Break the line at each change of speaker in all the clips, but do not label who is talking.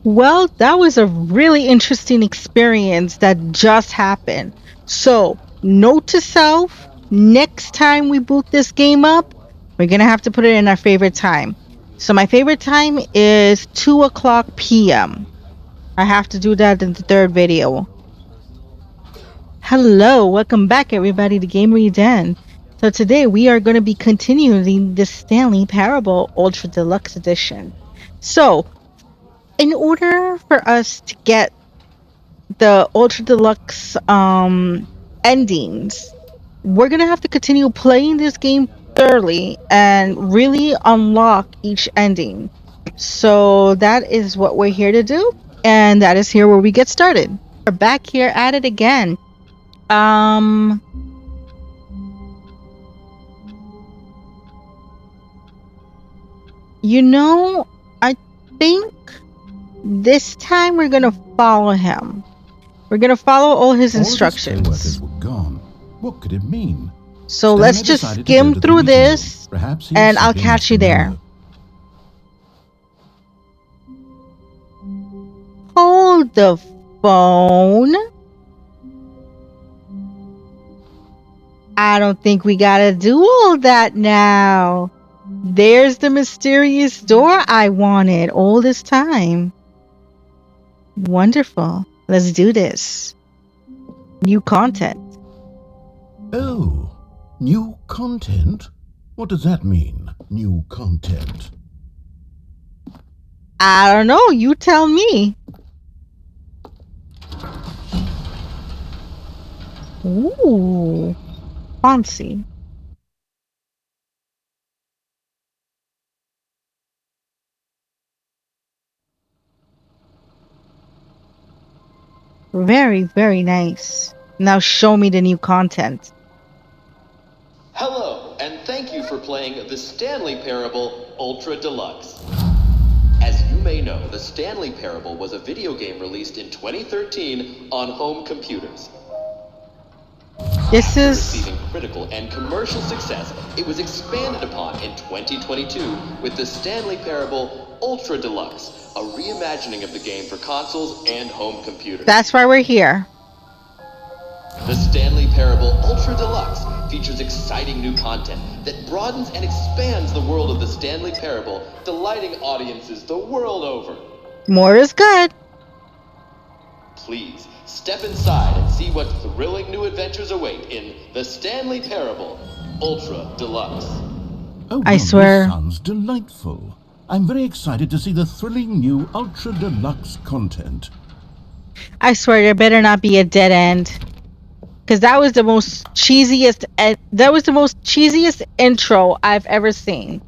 Well, that was a really interesting experience that just happened. So, note to self, next time we boot this game up, we're going to have to put it in our favorite time. So, my favorite time is 2 o'clock p.m. I have to do that in the third video. Hello, welcome back everybody to Gamery Den. So today we are going to be continuing the Stanley Parable Ultra Deluxe Edition. So, in order for us to get the Ultra Deluxe endings, we're going to have to continue playing this game thoroughly and really unlock each ending. So that is what we're here to do, and that is here where we get started. We're back here at it again. You know, I think this time we're gonna follow him. We're gonna follow all his instructions.
All the workers were gone. What could it mean?
So let's just skim through this, and I'll catch you there. Hold the phone. I don't think we gotta do all that now. There's the mysterious door I wanted all this time. Wonderful. Let's do this. New content.
Oh, new content? What does that mean, new content?
I don't know. You tell me. Ooh. Fancy. Very, very nice. Now show me the new content.
Hello, and thank you for playing the Stanley Parable Ultra Deluxe. As you may know, the Stanley Parable was a video game released in 2013 on home computers.
This is
receiving critical and commercial success. It was expanded upon in 2022 with the Stanley Parable Ultra Deluxe, a reimagining of the game for consoles and home computers.
That's why we're here.
The Stanley Parable Ultra Deluxe features exciting new content that broadens and expands the world of the Stanley Parable, delighting audiences the world over.
More is good.
Please, step inside and see what thrilling new adventures await in the Stanley Parable Ultra Deluxe.
Oh,
I swear.
This sounds delightful. I'm very excited to see the thrilling new Ultra Deluxe content.
I swear there better not be a dead end. Because that was the most cheesiest intro I've ever seen.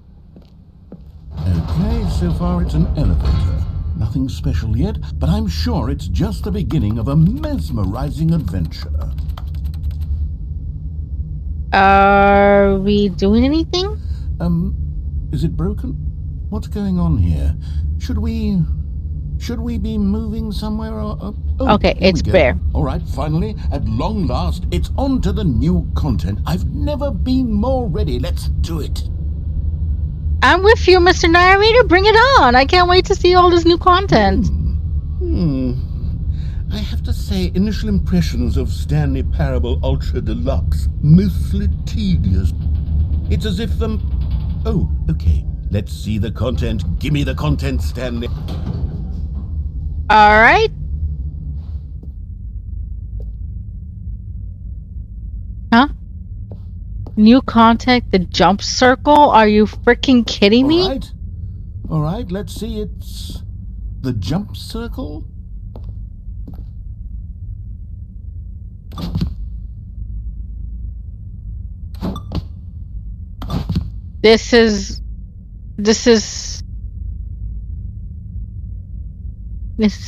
Okay, so far it's an elevator. Nothing special yet, but I'm sure it's just the beginning of a mesmerizing adventure.
Are we doing anything?
Is it broken? What's going on here? Should we be moving somewhere?
Okay, it's bare.
All right, finally, at long last, it's on to the new content. I've never been more ready. Let's do it.
I'm with you, Mr. Narrator. Bring it on. I can't wait to see all this new content.
I have to say, initial impressions of Stanley Parable Ultra Deluxe, mostly tedious. It's as if Oh, okay. Let's see the content. Give me the content, Stanley.
All right. Huh? New content, the jump circle? Are you freaking kidding me?
All right, let's see. It's the jump circle.
This is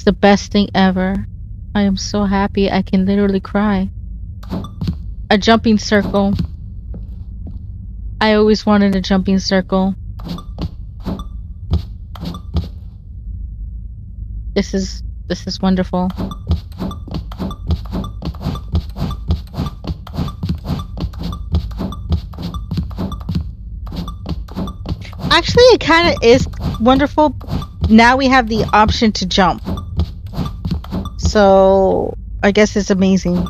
the best thing ever. I am so happy I can literally cry. A jumping circle. I always wanted a jumping circle. This is wonderful. Actually, it kind of is wonderful, now we have the option to jump. So I guess it's amazing.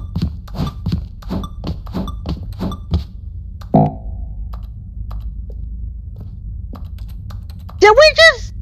Did we just...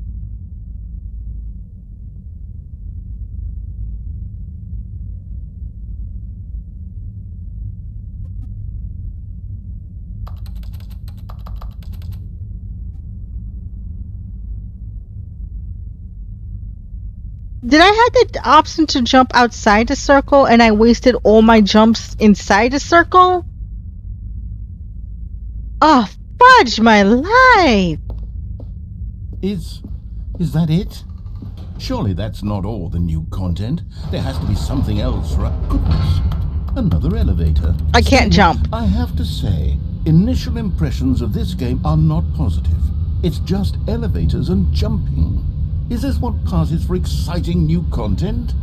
Did I have the option to jump outside the circle and I wasted all my jumps inside the circle? Oh, fudge my life!
Is that it? Surely that's not all the new content. There has to be something else, right? Goodness. Another elevator.
I can't jump.
I have to say, initial impressions of this game are not positive. It's just elevators and jumping. Is this what passes for exciting new content?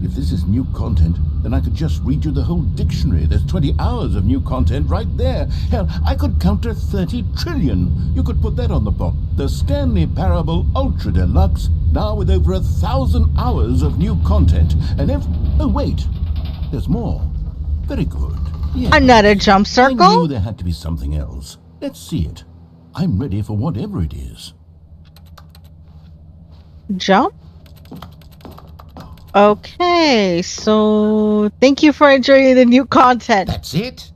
If this is new content, then I could just read you the whole dictionary. There's 20 hours of new content right there. Hell, I could count to 30 trillion. You could put that on the box. The Stanley Parable Ultra Deluxe, now with over 1,000 hours of new content. And oh wait, there's more. Very good. Yes.
Another jump circle?
I knew there had to be something else. Let's see it. I'm ready for whatever it is.
Jump? Okay, so thank you for enjoying the new content.
That's it?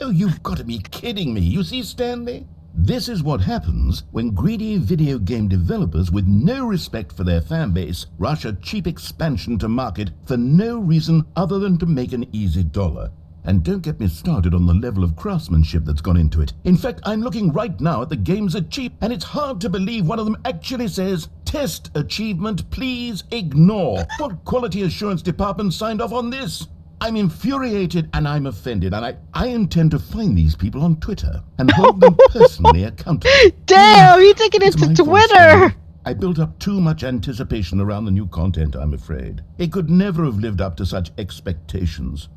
Oh, you've got to be kidding me. You see, Stanley? This is what happens when greedy video game developers with no respect for their fan base rush a cheap expansion to market for no reason other than to make an easy dollar. And don't get me started on the level of craftsmanship that's gone into it. In fact, I'm looking right now at the games are cheap, and it's hard to believe one of them actually says, "Test achievement, please ignore." What quality assurance department signed off on this? I'm infuriated and I'm offended, and I intend to find these people on Twitter and hold them personally accountable.
Damn, you taking it
It's
to
my fault,
Twitter.
Stanley. I built up too much anticipation around the new content, I'm afraid. It could never have lived up to such expectations.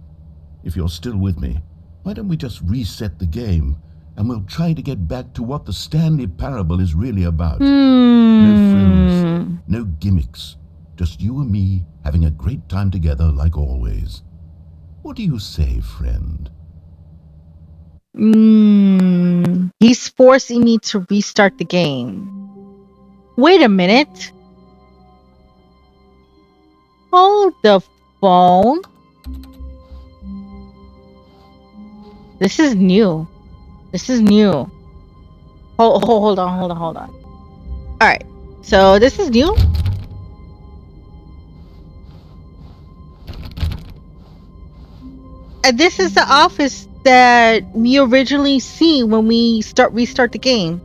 If you're still with me, why don't we just reset the game and we'll try to get back to what the Stanley Parable is really about. No frills, no gimmicks, just you and me having a great time together like always. What do you say, friend?
He's forcing me to restart the game. Wait a minute. Hold the phone. This is new. This is new. Hold on. All right. So this is new. And this is the office that we originally see when we restart the game.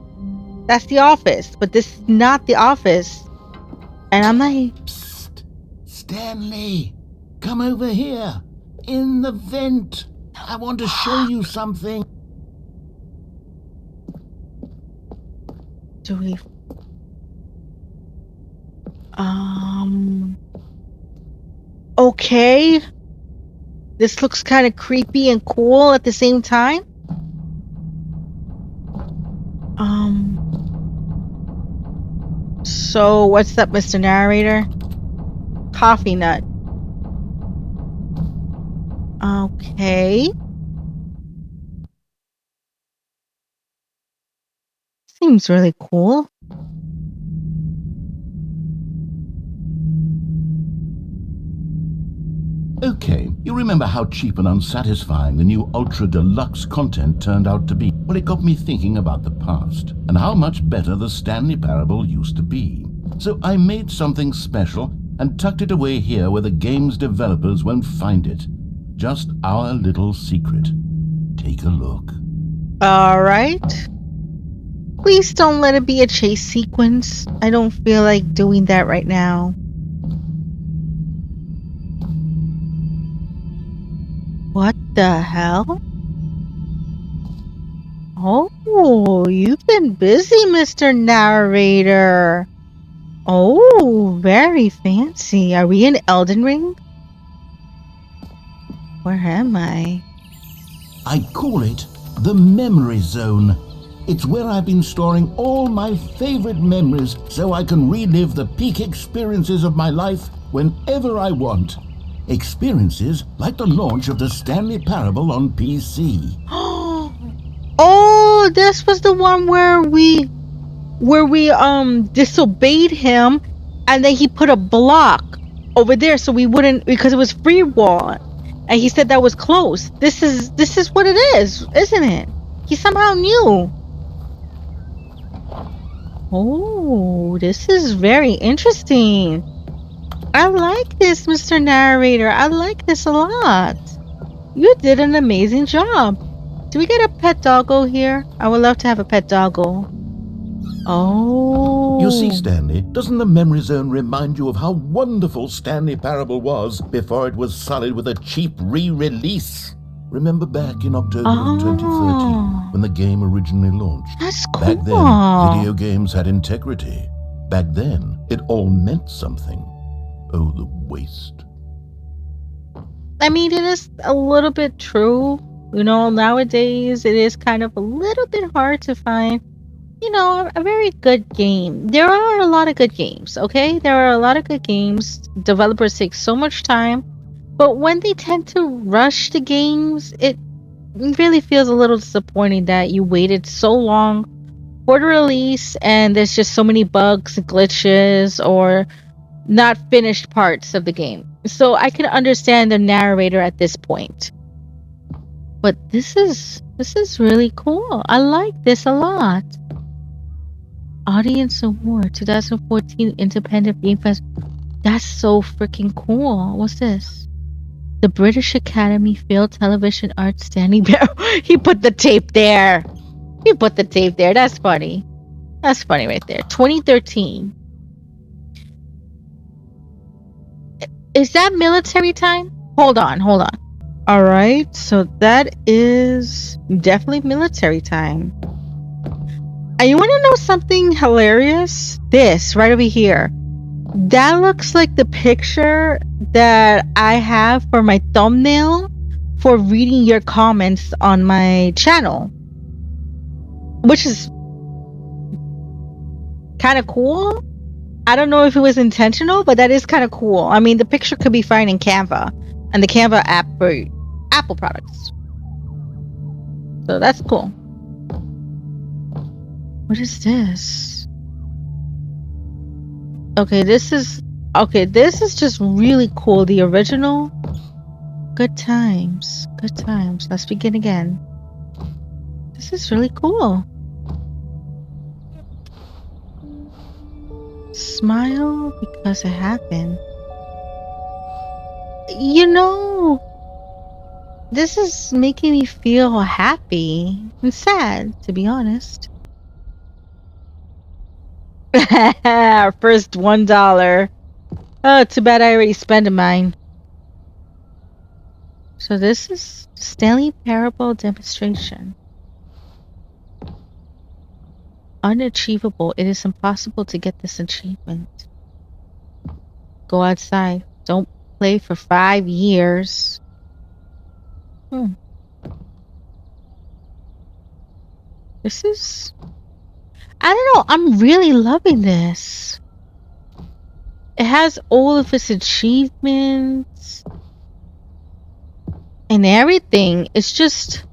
That's the office, but this is not the office. And I'm like,
Psst, Stanley, come over here. In the vent. I want to show you something.
do we... Okay. This looks kind of creepy and cool at the same time. So what's up, Mr. Narrator? Coffee nut. Okay. Seems really cool.
Okay, you remember how cheap and unsatisfying the new Ultra Deluxe content turned out to be? Well, it got me thinking about the past and how much better the Stanley Parable used to be. So I made something special and tucked it away here where the game's developers won't find it. Just our little secret. Take a look.
All right. Please don't let it be a chase sequence. I don't feel like doing that right now. What the hell? Oh, you've been busy, Mr. Narrator. Oh, very fancy. Are we in Elden Ring? Where am I?
I call it the memory zone. It's where I've been storing all my favorite memories so I can relive the peak experiences of my life whenever I want. Experiences like the launch of the Stanley Parable on PC.
Oh, this was the one where we disobeyed him, and then he put a block over there so we wouldn't, because it was free wall, and he said that was close. This is what it is, isn't it? He somehow knew. Oh, this is very interesting. I like this, Mr. Narrator. I like this a lot. You did an amazing job. Do we get a pet doggo here? I would love to have a pet doggo. Oh.
You see, Stanley, doesn't the memory zone remind you of how wonderful Stanley Parable was before it was sullied with a cheap re-release? Remember back in October of 2013 when the game originally launched?
That's cool.
Back then, video games had integrity. Back then, it all meant something. Oh, the waste.
I mean, it is a little bit true. You know, nowadays it is kind of a little bit hard to find, you know, a very good game. There are a lot of good games, okay? There are a lot of good games. Developers take so much time. But when they tend to rush the games, it really feels a little disappointing that you waited so long for the release and there's just so many bugs, glitches, or not finished parts of the game. So I can understand the narrator at this point. But this is really cool. I like this a lot. Audience Award 2014 Independent Game Fest. That's so freaking cool. What's this? The British Academy Field Television Arts Standing Barrel. He put the tape there. He put the tape there. That's funny. That's funny right there. 2013. Is that military time? Hold on. All right. So that is definitely military time. And you want to know something hilarious? This right over here. That looks like the picture that I have for my thumbnail for reading your comments on my channel, which is kind of cool. I don't know if it was intentional, but that is kind of cool. I mean, the picture could be fine in Canva and the Canva app for Apple products. So that's cool. What is this? Okay, this is just really cool. The original. Good times. Let's begin again. This is really cool. Smile because it happened. You know, this is making me feel happy and sad, to be honest. First $1. Oh, too bad I already spent mine. So this is Stanley Parable demonstration. Unachievable. It is impossible to get this achievement. Go outside. Don't play for 5 years. This is... I don't know. I'm really loving this. It has all of its achievements and everything. It's just...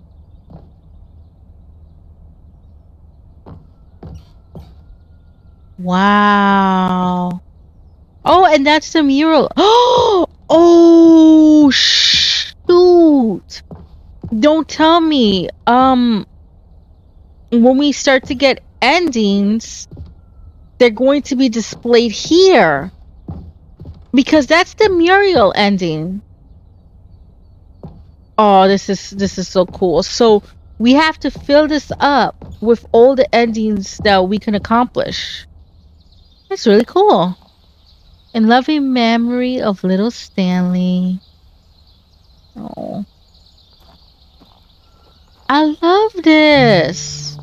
Wow. Oh, and that's the mural. Oh, shoot. Don't tell me. When we start to get endings, they're going to be displayed here. Because that's the mural ending. Oh, this is so cool. So we have to fill this up with all the endings that we can accomplish. That's really cool. In loving memory of little Stanley. Oh. I love this.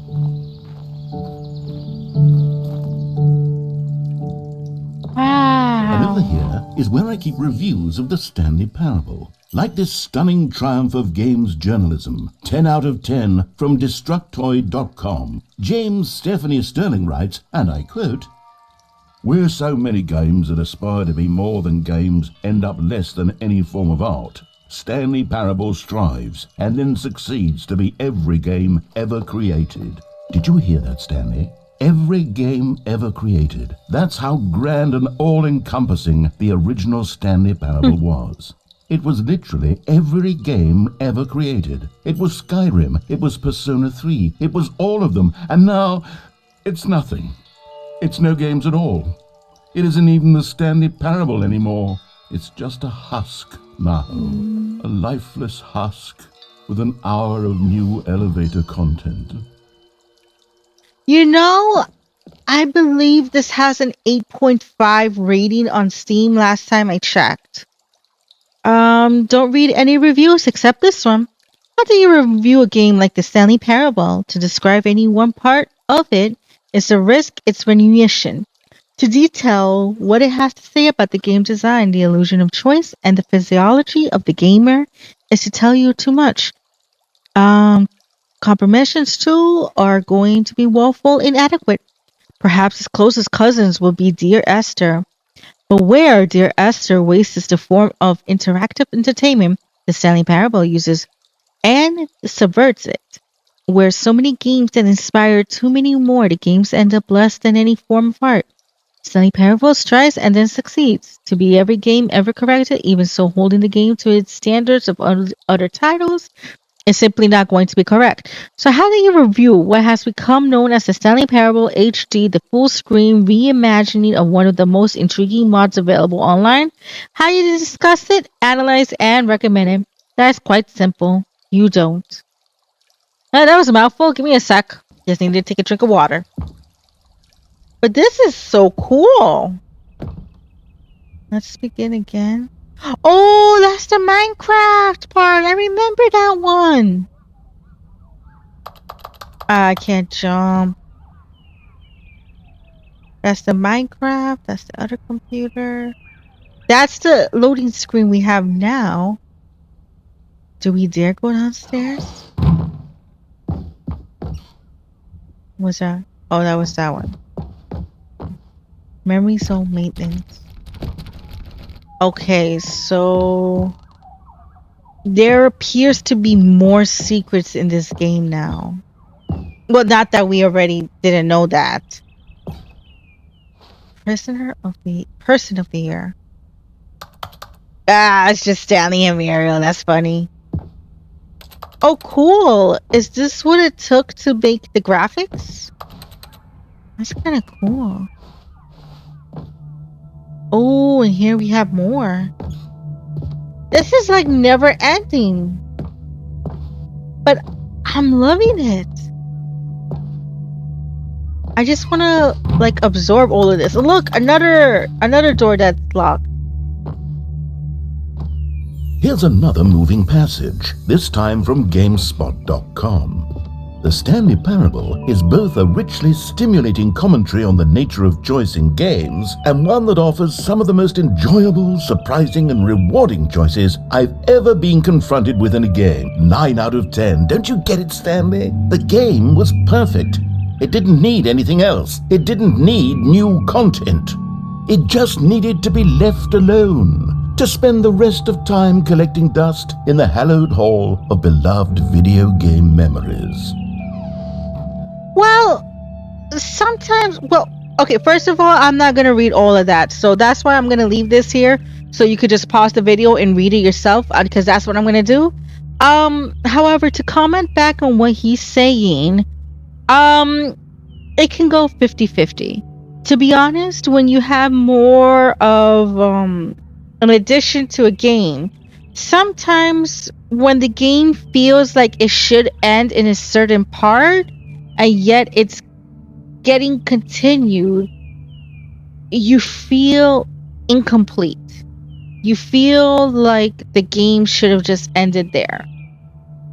Wow.
And over here is where I keep reviews of the Stanley Parable. Like this stunning triumph of games journalism, 10 out of 10 from Destructoid.com, James Stephanie Sterling writes, and I quote, "Where so many games that aspire to be more than games end up less than any form of art, Stanley Parable strives and then succeeds to be every game ever created." Did you hear that, Stanley? Every game ever created. That's how grand and all-encompassing the original Stanley Parable was. It was literally every game ever created. It was Skyrim, it was Persona 3, it was all of them, and now it's nothing. It's no games at all. It isn't even the Stanley Parable anymore. It's just a husk now, a lifeless husk with an hour of new elevator content.
You know, I believe this has an 8.5 rating on Steam last time I checked. Don't read any reviews except this one. How do you review a game like the Stanley Parable? To describe any one part of it is a risk its recognition. To detail what it has to say about the game design, the illusion of choice, and the physiology of the gamer is to tell you too much. Compromisions too are going to be woeful inadequate. Perhaps its closest cousins will be Dear Esther. But where Dear Esther wastes the form of interactive entertainment, the Stanley Parable uses and subverts it. Where so many games that inspire too many more, the games end up less than any form of art. Stanley Parable strives and then succeeds to be every game ever created, even so holding the game to its standards of other titles is simply not going to be correct. So how do you review what has become known as the Stanley Parable HD, the full screen reimagining of one of the most intriguing mods available online? How you discuss it, analyze, and recommend it? That's quite simple. You don't. That was a mouthful. Give me a sec. Just need to take a drink of water. But this is so cool. Let's begin again. Oh, that's the Minecraft part. I remember that one. I can't jump. That's the Minecraft. That's the other computer. That's the loading screen we have now. Do we dare go downstairs? What's that? Oh, that was that one. Memory zone maintenance. Okay, so there appears to be more secrets in this game now. Well, not that we already didn't know that. Person of the year. Ah, it's just Stanley and Muriel. That's funny. Oh, cool. Is this what it took to make the graphics? That's kind of cool. Oh, and here we have more. This is like never ending. But I'm loving it. I just want to like absorb all of this. Look, another door that's locked.
Here's another moving passage, this time from GameSpot.com. The Stanley Parable is both a richly stimulating commentary on the nature of choice in games and one that offers some of the most enjoyable, surprising, and rewarding choices I've ever been confronted with in a game. 9 out of 10. Don't you get it, Stanley? The game was perfect. It didn't need anything else. It didn't need new content. It just needed to be left alone, to spend the rest of time collecting dust in the hallowed hall of beloved video game memories.
Well, sometimes, okay, first of all, I'm not going to read all of that. So that's why I'm going to leave this here. So you could just pause the video and read it yourself, because that's what I'm going to do. However, to comment back on what he's saying, it can go 50-50. To be honest, when you have more of an addition to a game, sometimes when the game feels like it should end in a certain part, and yet it's getting continued, you feel incomplete. You feel like the game should have just ended there.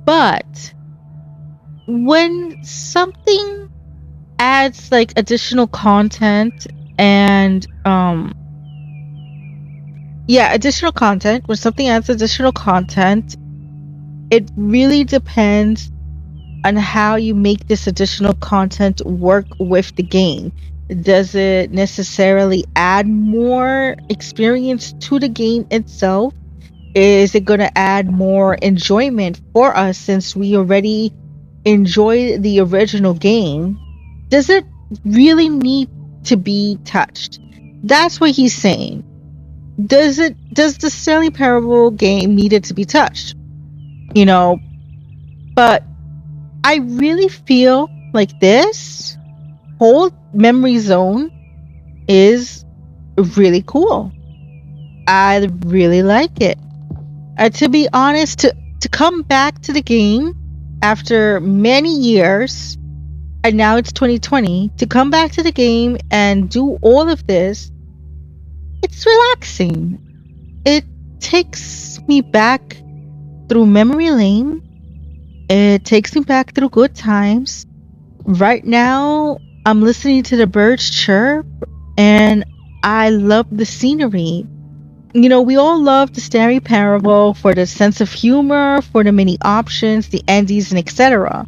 But when something adds like additional content and Yeah, additional content. When something adds additional content, it really depends on how you make this additional content work with the game. Does it necessarily add more experience to the game itself? Is it going to add more enjoyment for us since we already enjoy the original game? Does it really need to be touched? That's what he's saying. Does the Stanley Parable game needed to be touched? You know, but I really feel like this whole memory zone is really cool. I really like it. To be honest, to come back to the game after many years, and now it's 2020, to come back to the game and do all of this, it's relaxing. It takes me back through memory lane. It takes me back through good times. Right now, I'm listening to the birds chirp, and I love the scenery. You know, we all love the Stanley Parable for the sense of humor, for the many options, the endings, and etc.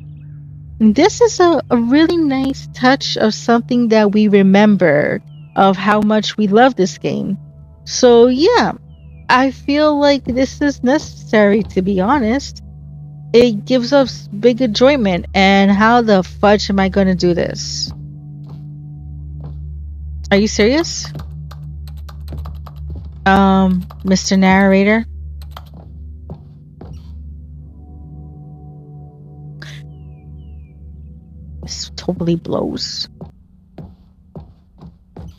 This is a really nice touch of something that we remember of how much we love this game. So yeah, I feel like this is necessary, to be honest. It gives us big enjoyment. And how the fudge am I going to do this? Are you serious? Mr. Narrator? This totally blows.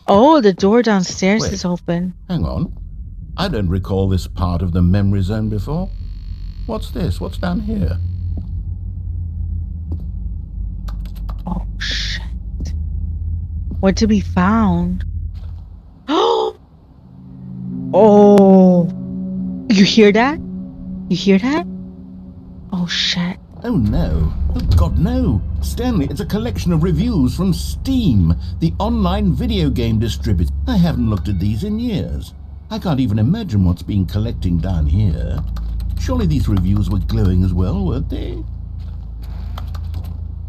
Oh, the door downstairs
Wait.
is open.
Hang on. I don't recall this part of the memory zone before. What's this? What's down here?
Oh, shit. What to be found? Oh, you hear that? You hear that? Oh, shit.
Oh no. Oh God, no. Stanley, it's a collection of reviews from Steam, the online video game distributor. I haven't looked at these in years. I can't even imagine what's been collecting down here. Surely these reviews were glowing as well, weren't they?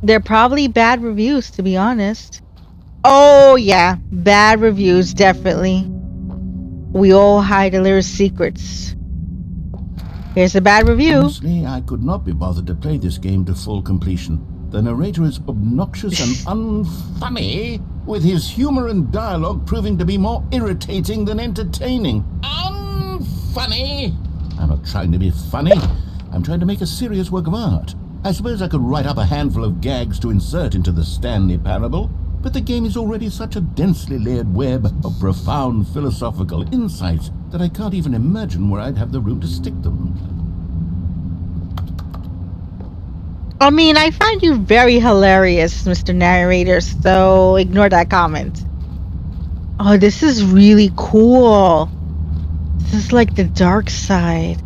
They're probably bad reviews, to be honest. Oh, yeah. Bad reviews, definitely. We all hide a little secrets. Here's a bad review.
Honestly, I could not be bothered to play this game to full completion. The narrator is obnoxious and unfunny, with his humor and dialogue proving to be more irritating than entertaining. Unfunny? I'm not trying to be funny. I'm trying to make a serious work of art. I suppose I could write up a handful of gags to insert into the Stanley Parable, but the game is already such a densely layered web of profound philosophical insights that I can't even imagine where I'd have the room to stick them.
I mean, I find you very hilarious, Mr. Narrator, so ignore that comment. Oh, this is really cool. This is like the dark side.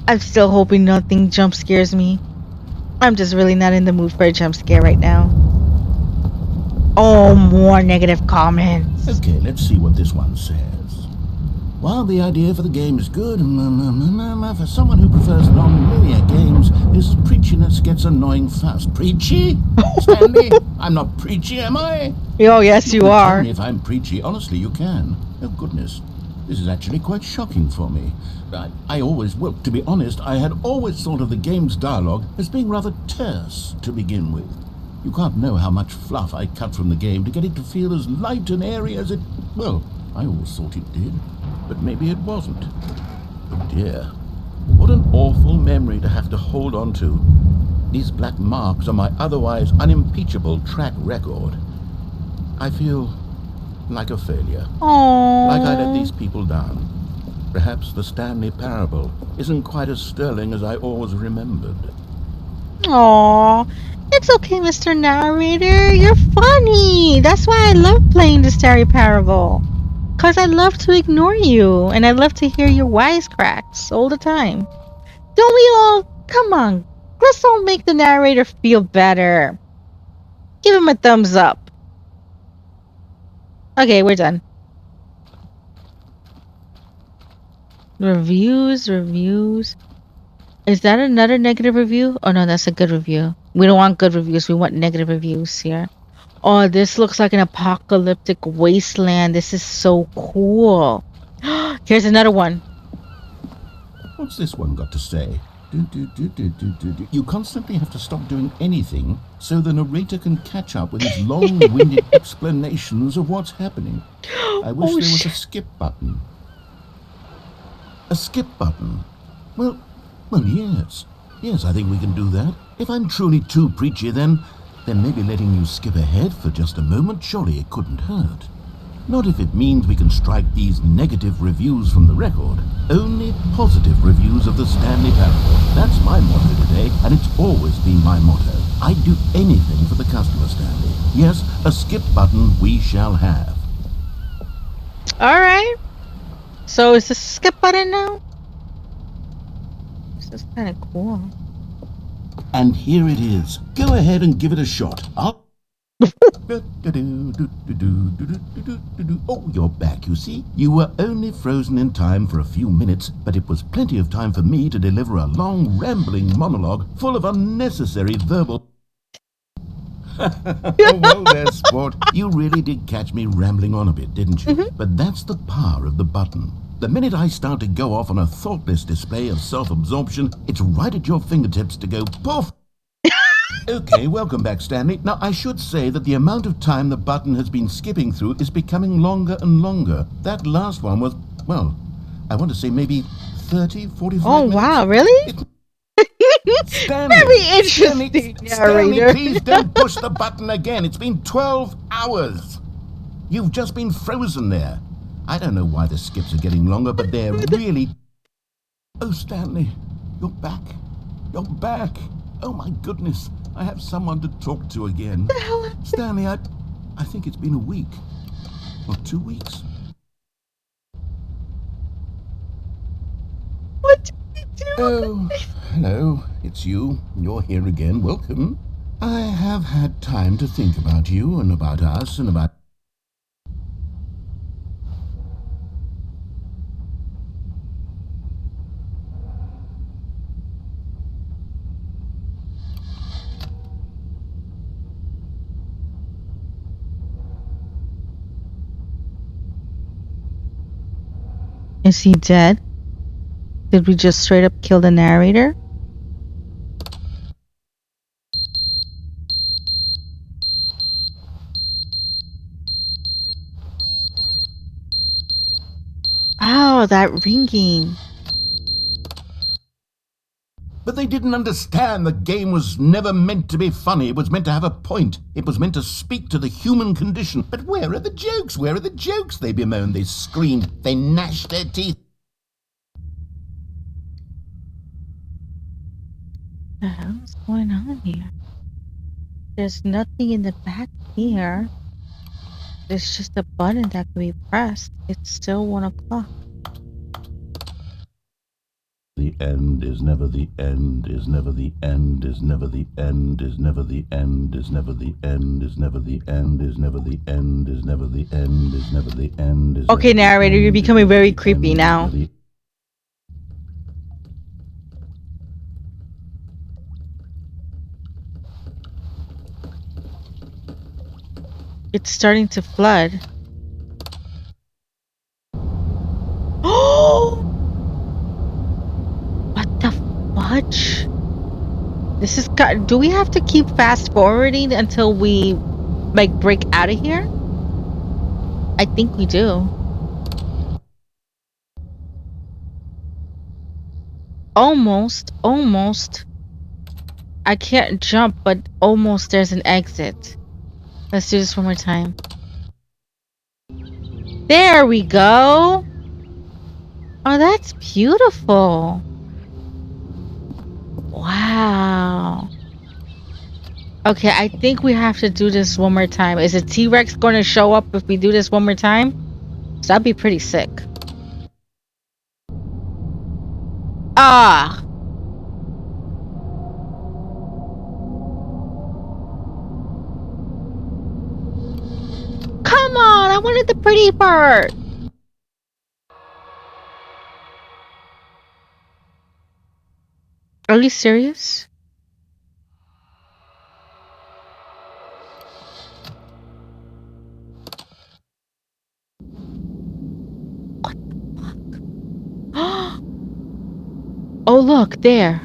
I'm still hoping nothing jump scares me. I'm just really not in the mood for a jump scare right now. Oh, more negative comments.
Okay, let's see what this one says. While the idea for the game is good, for someone who prefers non-linear games, this preachiness gets annoying fast. Preachy? Stanley, I'm not preachy, am I?
Oh, yes, you
can
are.
tell me if I'm preachy. Honestly, you can. Oh, goodness. This is actually quite shocking for me. Well, to be honest, I had always thought of the game's dialogue as being rather terse to begin with. You can't know how much fluff I cut from the game to get it to feel as light and airy as it... Well, I always thought it did, but maybe it wasn't. Oh dear. What an awful memory to have to hold on to. These black marks are my otherwise unimpeachable track record. I feel like a failure.
Aww.
Like I let these people down. Perhaps the Stanley Parable isn't quite as sterling as I always remembered.
Aww. It's okay, Mr. Narrator. You're funny. That's why I love playing the Stanley Parable. Because I love to ignore you, and I love to hear your wisecracks all the time. Don't we all? Come on. Let's all make the narrator feel better. Give him a thumbs up. Okay, we're done. Reviews. Is that another negative review? Oh no, that's a good review. We don't want good reviews. We want negative reviews here. Oh, this looks like an apocalyptic wasteland. This is so cool. Here's another one.
What's this one got to say? You constantly have to stop doing anything so the narrator can catch up with his long-winded explanations of what's happening. I wish there was a skip button. A skip button? Well, yes. Yes, I think we can do that. If I'm truly too preachy, then maybe letting you skip ahead for just a moment, surely it couldn't hurt. Not if it means we can strike these negative reviews from the record. Only positive reviews of the Stanley Parable. That's my motto today, and it's always been my motto. I'd do anything for the customer, Stanley. Yes, a skip button we shall have.
Alright. So is this a skip button now? This is kind of cool.
And here it is. Go ahead and give it a shot. Oh, you're back, you see. You were only frozen in time for a few minutes, but it was plenty of time for me to deliver a long, rambling monologue full of unnecessary verbal... Oh, well there, sport. You really did catch me rambling on a bit, didn't you? Mm-hmm. But that's the power of the button. The minute I start to go off on a thoughtless display of self-absorption, it's right at your fingertips to go poof. Okay, welcome back, Stanley. Now, I should say that the amount of time the button has been skipping through is becoming longer and longer. That last one was, well, I want to say maybe 30, 45 minutes.
Oh, wow, really?
Stanley,
very interesting,
Stanley, please don't push the button again. It's been 12 hours. You've just been frozen there. I don't know why the skips are getting longer, but they're really... Oh, Stanley, you're back. You're back. Oh, my goodness. I have someone to talk to again. Stanley, I think it's been a week. Or 2 weeks.
What did we do?
Oh, hello. It's you. You're here again. Welcome. I have had time to think about you and about us and about...
Is he dead? Did we just straight up kill the narrator? Oh, that ringing.
But they didn't understand the game was never meant to be funny. It was meant to have a point. It was meant to speak to the human condition. But where are the jokes? Where are the jokes? They bemoaned, they screamed, they gnashed their teeth.
What the hell's going on here? There's nothing in the back here. There's just a button that can be pressed. It's still 1 o'clock.
The end is never the end, is never the end, is never the end, is never the end, is never the end, is never the end, is never the end, is never the end, is never the end.
Okay, narrator, you're becoming very creepy now. It's starting to flood. Oh! What the fudge? This is... Do we have to keep fast forwarding until we, like, break out of here? I think we do. Almost. I can't jump, but almost there's an exit. Let's do this one more time. There we go. Oh, that's beautiful. Wow. Okay, I think we have to do this one more time. Is a T-Rex going to show up if we do this one more time? So that'd be pretty sick. Ah. Come on, I wanted the pretty part. Are you serious? What the fuck? Oh, look, there.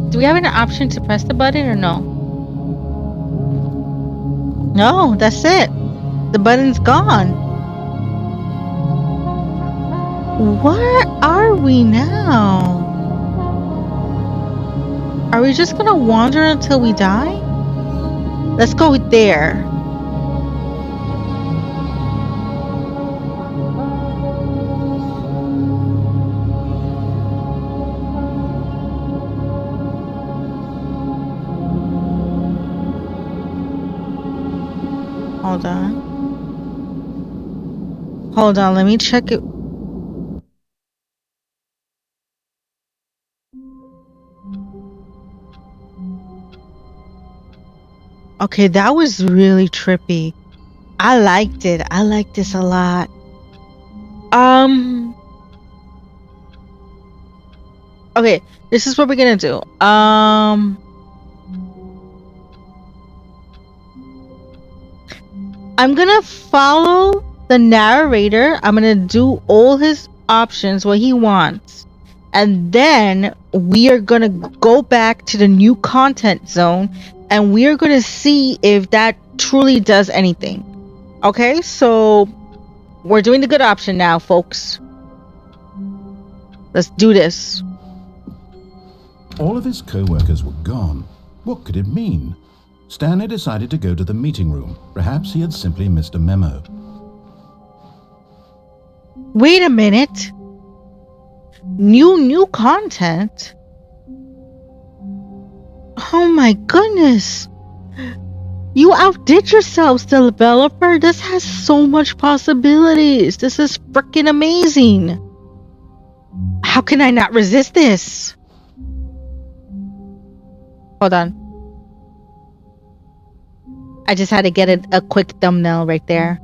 Do we have an option to press the button or no? No, that's it. The button's gone. Where are we now? Are we just gonna wander until we die? Let's go there. Hold on. Hold on, let me check it. Okay, that was really trippy. I liked it. I liked this a lot. Okay, this is what we're gonna do. I'm gonna follow the narrator. I'm gonna do all his options, what he wants. And then we are gonna go back to the new content zone and we are gonna see if that truly does anything. Okay, so we're doing the good option now, folks. Let's do this.
All of his co-workers were gone. What could it mean? Stanley decided to go to the meeting room. Perhaps he had simply missed a memo.
Wait a minute. New content? Oh my goodness. You outdid yourselves, developer. This has so much possibilities. This is freaking amazing. How can I not resist this? Hold on. I just had to get a quick thumbnail right there.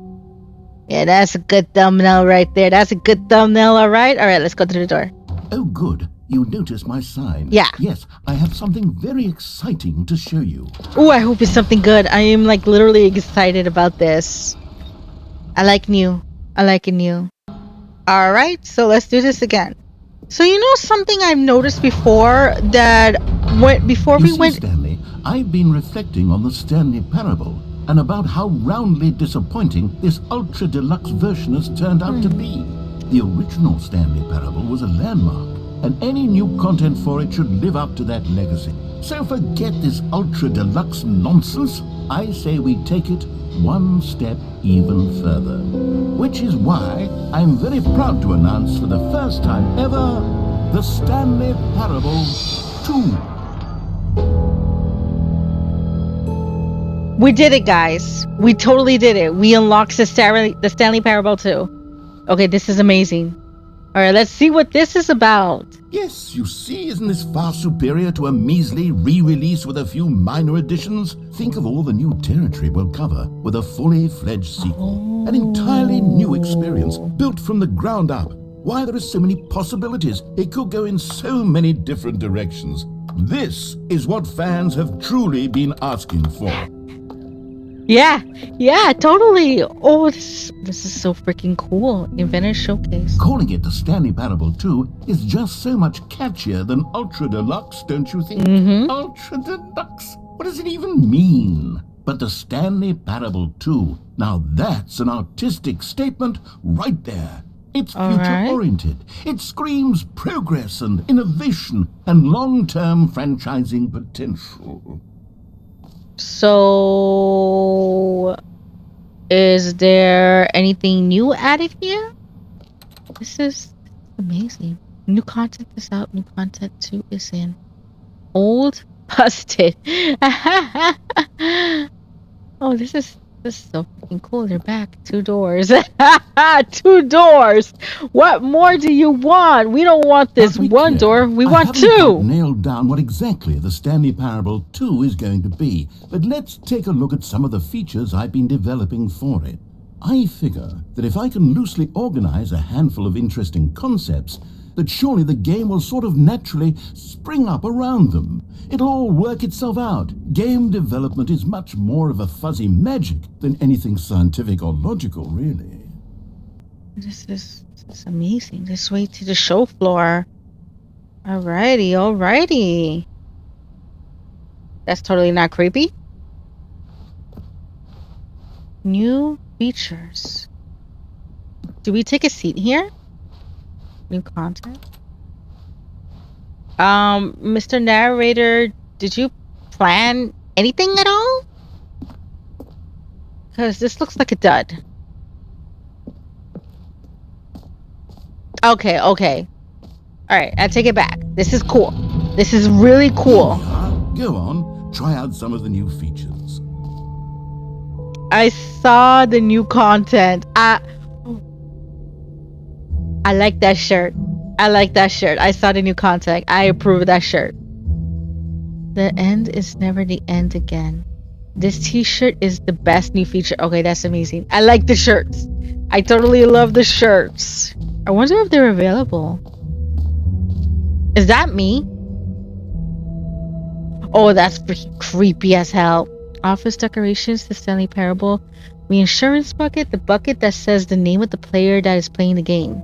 Yeah, that's a good thumbnail right there. That's a good thumbnail, alright? Alright, let's go through the door.
Oh, good. You noticed my sign.
Yeah.
Yes, I have something very exciting to show you.
Oh, I hope it's something good. I am like literally excited about this. I like new. I like it new. Alright, so let's do this again. So you know something I've noticed before that before we went...
Stanley, I've been reflecting on the Stanley Parable and about how roundly disappointing this ultra deluxe version has turned out to be. The original Stanley Parable was a landmark, and any new content for it should live up to that legacy. So forget this ultra deluxe nonsense. I say we take it one step even further. Which is why I'm very proud to announce for the first time ever, the Stanley Parable 2.
We did it, guys. We totally did it. We unlocked the Stanley Parable 2. Okay, this is amazing. Alright, let's see what this is about.
Yes, you see, isn't this far superior to a measly re-release with a few minor additions? Think of all the new territory we'll cover with a fully fledged sequel. An entirely new experience, built from the ground up. Why, there are so many possibilities. It could go in so many different directions. This is what fans have truly been asking for.
Yeah, totally. Oh, this is so freaking cool. Inventor Showcase.
Calling it the Stanley Parable 2 is just so much catchier than Ultra Deluxe, don't you think? Ultra Deluxe? What does it even mean? But the Stanley Parable 2, now that's an artistic statement right there. It's future-oriented. It screams progress and innovation and long-term franchising potential.
So, is there anything new added here? This is amazing. New content is out. New content 2 is in. Old busted. Oh, this is This is so freaking cool. They're back. 2 doors. 2 doors. What more do you want? We don't want
Now,
this
to be
1
clear,
door. We
I
want
haven't quite
2.
nailed down what exactly the Stanley Parable 2 is going to be, but let's take a look at some of the features I've been developing for it. I figure that if I can loosely organize a handful of interesting concepts, that surely the game will sort of naturally spring up around them. It'll all work itself out. Game development is much more of a fuzzy magic than anything scientific or logical, really.
This is amazing. This way to the show floor. Alrighty. That's totally not creepy. New features. Do we take a seat here? New content. Mr. Narrator, did you plan anything at all? Because this looks like a dud. Okay. Alright, I take it back. This is cool. This is really cool.
Go on, try out some of the new features.
I saw the new content. I like that shirt. I saw the new content. I approve of that shirt. The end is never the end again. This t-shirt is the best new feature. Okay, that's amazing. I like the shirts. I totally love the shirts. I wonder if they're available. Is that me? Oh, that's freaking creepy as hell. Office decorations, the Stanley Parable. The insurance bucket, the bucket that says the name of the player that is playing the game.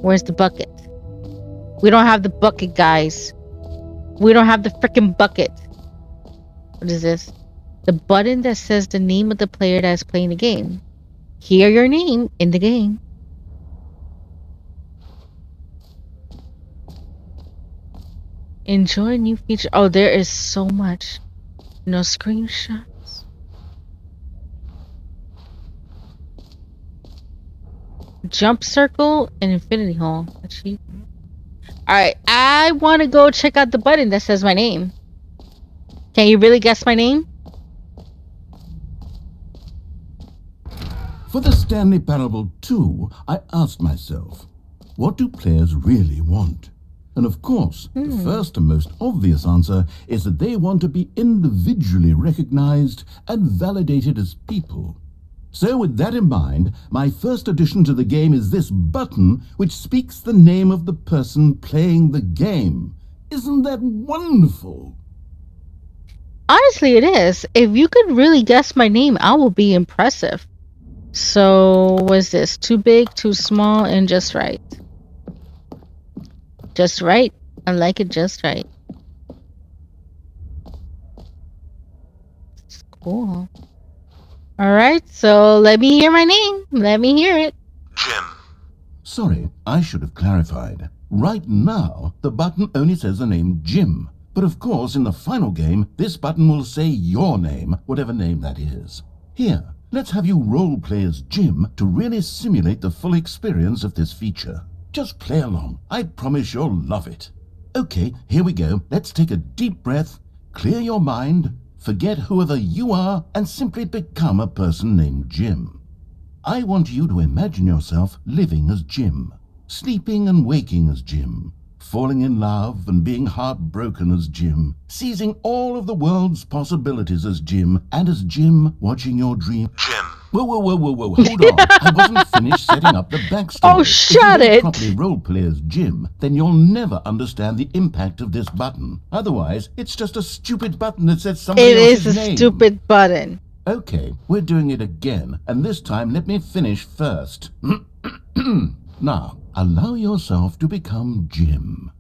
Where's the bucket? We don't have the bucket, guys. We don't have the freaking bucket. What is this? The button that says the name of the player that is playing the game. Hear your name in the game. Enjoy new feature. Oh, there is so much. No screenshots. Jump circle and infinity hole. Achievement. Alright, I want to go check out the button that says my name. Can you really guess my name?
For the Stanley Parable 2, I asked myself, what do players really want? And of course, the first and most obvious answer is that they want to be individually recognized and validated as people. So with that in mind, my first addition to the game is this button which speaks the name of the person playing the game. Isn't that wonderful?
Honestly, it is. If you could really guess my name, I will be impressive. So, what's this? Too big, too small, and just right. Just right. I like it just right. It's cool. Alright, so let me hear my name. Let me hear it.
Jim.
Sorry, I should have clarified. Right now, the button only says the name Jim. But of course, in the final game, this button will say your name, whatever name that is. Here, let's have you role-play as Jim to really simulate the full experience of this feature. Just play along. I promise you'll love it. Okay, here we go. Let's take a deep breath, clear your mind, forget whoever you are, and simply become a person named Jim. I want you to imagine yourself living as Jim, sleeping and waking as Jim, falling in love and being heartbroken as Jim, seizing all of the world's possibilities as Jim, and as Jim watching your dream.
Jim.
Whoa, hold on. I wasn't finished setting up the backstory.
Oh, shut
if you
it.
don't properly roleplay as Jim, then you'll never understand the impact of this button. Otherwise, it's just a stupid button that says somebody
It
else's
is a
name.
stupid button.
Okay, we're doing it again, and this time let me finish first. Now, allow yourself to become Jim.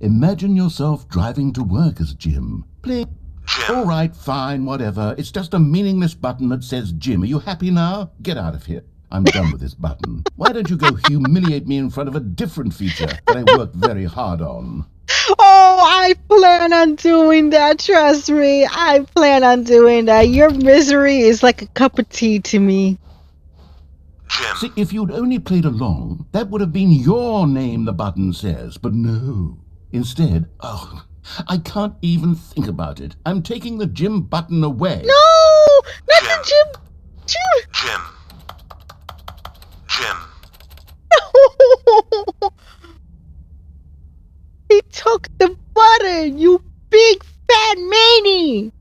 Imagine yourself driving to work as Jim. Play.
Jim.
All right, fine, whatever. It's just a meaningless button that says Jim. Are you happy now? Get out of here. I'm done with this button. Why don't you go humiliate me in front of a different feature that I worked very hard on?
Oh, I plan on doing that. Trust me. I plan on doing that. Your misery is like a cup of tea to me.
Jim.
See, if you'd only played along, that would have been your name, the button says. But no. Instead, I can't even think about it. I'm taking the Jim button away.
No, not
Jim.
the Jim.
Jim. Jim.
He took the button, you big fat meanie.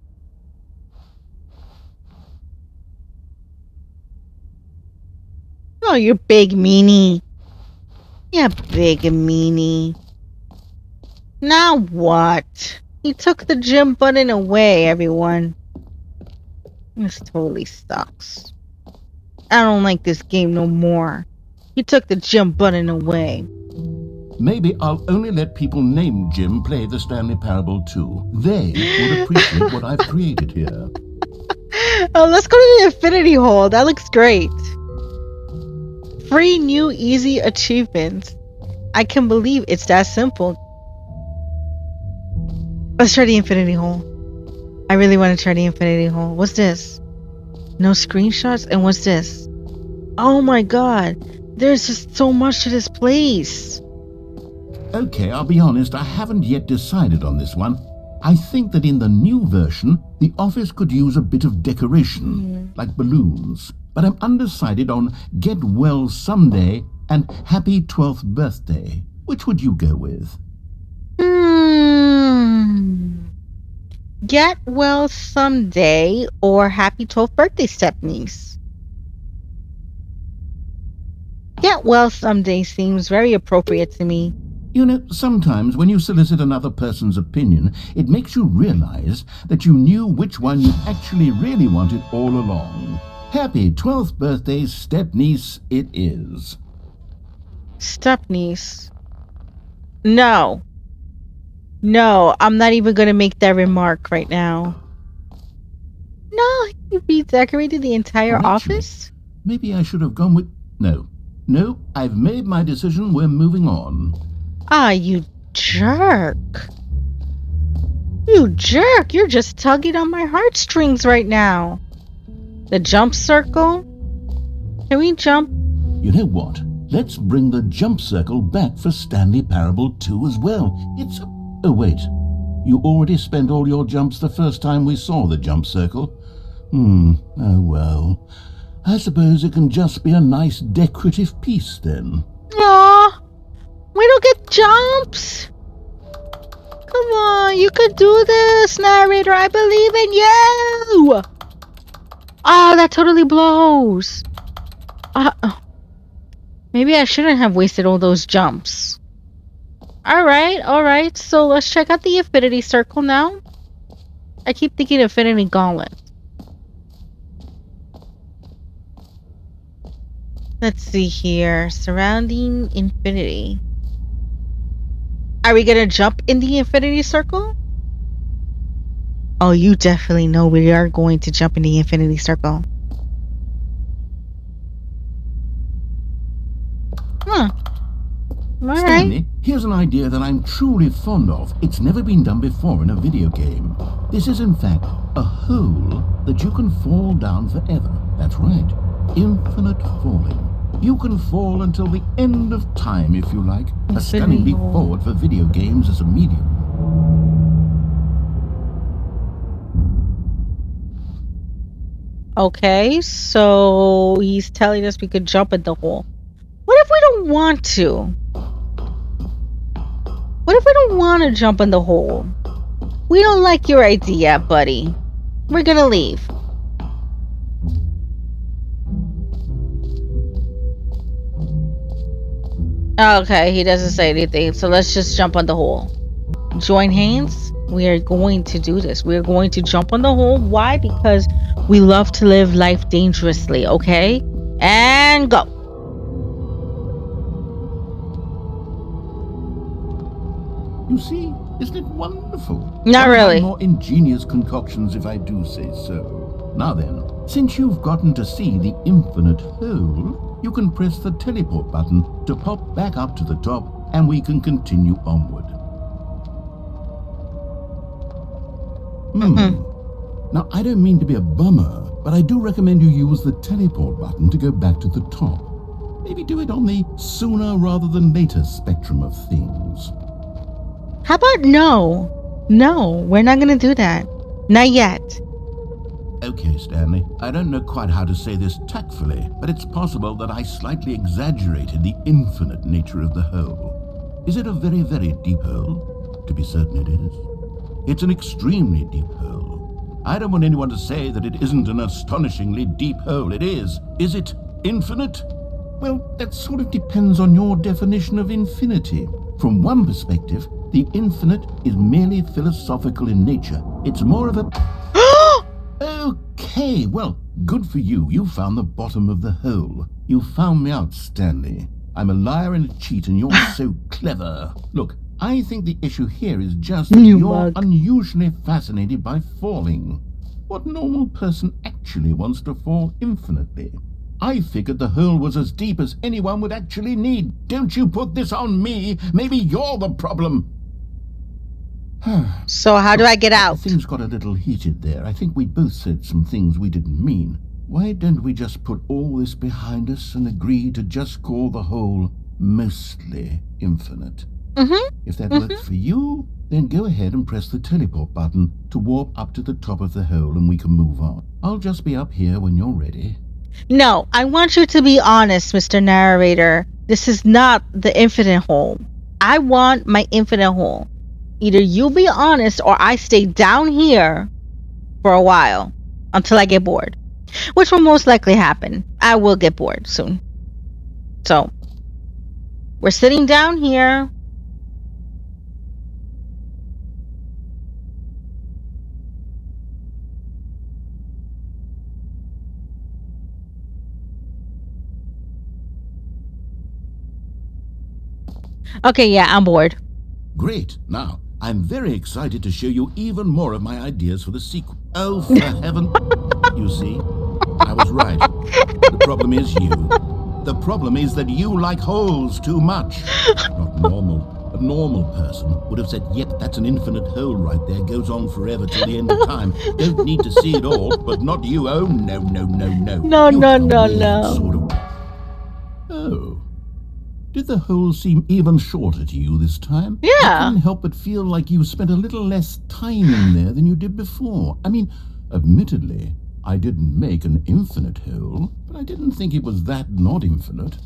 Oh, you big meanie. Yeah, big meanie. Now what? He took the gym button away, everyone. This totally sucks. I don't like this game no more. He took the gym button away.
Maybe I'll only let people named Jim play the Stanley Parable too. They would appreciate what I've created here.
Oh, let's go to the Infinity Hole. That looks great. Free new easy achievements. I can believe it's that simple. Let's try the Infinity Hole. I really want to try the Infinity Hole. What's this? No screenshots? And what's this? Oh my god. There's just so much to this place.
Okay, I'll be honest, I haven't yet decided on this one. I think that in the new version, the office could use a bit of decoration, like balloons. But I'm undecided on Get Well Someday and Happy 12th Birthday. Which would you go with?
Get Well Someday or Happy 12th Birthday, Stepniece. Get Well Someday seems very appropriate to me.
You know, sometimes when you solicit another person's opinion, it makes you realize that you knew which one you actually really wanted all along. Happy 12th birthday, Stepniece, it is.
Stepniece. No. No, I'm not even going to make that remark right now. No, you redecorated the entire office?
Maybe I should have gone with... No, I've made my decision. We're moving on.
Ah, you jerk. You jerk. You're just tugging on my heartstrings right now. The jump circle? Can we jump?
You know what? Let's bring the jump circle back for Stanley Parable 2 as well. It's... Oh, wait. You already spent all your jumps the first time we saw the jump circle. Oh well. I suppose it can just be a nice decorative piece then.
Aw, we don't get jumps. Come on, you can do this, narrator. I believe in you. Ah, that totally blows. Maybe I shouldn't have wasted all those jumps. Alright. So let's check out the Infinity Circle now. I keep thinking Infinity Gauntlet. Let's see here. Surrounding Infinity. Are we gonna jump in the Infinity Circle? Oh, you definitely know we are going to jump in the Infinity Circle. Huh. Alright.
Stanley, here's an idea that I'm truly fond of. It's never been done before in a video game. This is in fact a hole that you can fall down forever. That's right. Infinite falling. You can fall until the end of time if you like. A stunning leap forward for video games as a medium.
Okay, so he's telling us we could jump in the hole. What if we don't want to? What if we don't want to jump in the hole? We don't like your idea, buddy. We're gonna leave. Okay, he doesn't say anything, so let's just jump on the hole. Join hands. We are going to do this. We are going to jump on the hole. Why? Because we love to live life dangerously, okay? And go.
You see, isn't it wonderful?
Not really.
More ingenious concoctions, if I do say so. Now then, since you've gotten to see the infinite hole, you can press the teleport button to pop back up to the top, and we can continue onward. Now, I don't mean to be a bummer, but I do recommend you use the teleport button to go back to the top. Maybe do it on the sooner rather than later spectrum of things.
How about no? No, we're not gonna do that. Not yet.
Okay, Stanley, I don't know quite how to say this tactfully, but it's possible that I slightly exaggerated the infinite nature of the hole. Is it a very, very deep hole? To be certain it is. It's an extremely deep hole. I don't want anyone to say that it isn't an astonishingly deep hole. It is. Is it infinite? Well, that sort of depends on your definition of infinity. From one perspective, the infinite is merely philosophical in nature. It's more of a... Okay, well, good for you. You found the bottom of the hole. You found me out, Stanley. I'm a liar and a cheat, and you're so clever. Look, I think the issue here is just that you're unusually fascinated by falling. What normal person actually wants to fall infinitely? I figured the hole was as deep as anyone would actually need. Don't you put this on me. Maybe you're the problem.
So how do I get out?
Things got a little heated there. I think we both said some things we didn't mean. Why don't we just put all this behind us and agree to just call the hole mostly infinite? If that works for you, then go ahead and press the teleport button to warp up to the top of the hole and we can move on. I'll just be up here when you're ready.
No, I want you to be honest, Mr. Narrator. This is not the infinite hole. I want my infinite hole. Either you be honest or I stay down here for a while until I get bored, which will most likely happen. I will get bored soon. So, we're sitting down here. Okay, yeah, I'm bored.
Great. Now, I'm very excited to show you even more of my ideas for the sequel. Oh, for heaven. You see, I was right. The problem is you. The problem is that you like holes too much. Not normal. A normal person would have said, yep, that's an infinite hole right there. Goes on forever till the end of time. Don't need to see it all, but not you. Oh, no, no, no, no.
No,
You
no,
have a
no,
weird
no.
Sort of... Oh. Did the hole seem even shorter to you this time?
Yeah.
I couldn't help but feel like you spent a little less time in there than you did before. I mean, admittedly, I didn't make an infinite hole, but I didn't think it was that not infinite.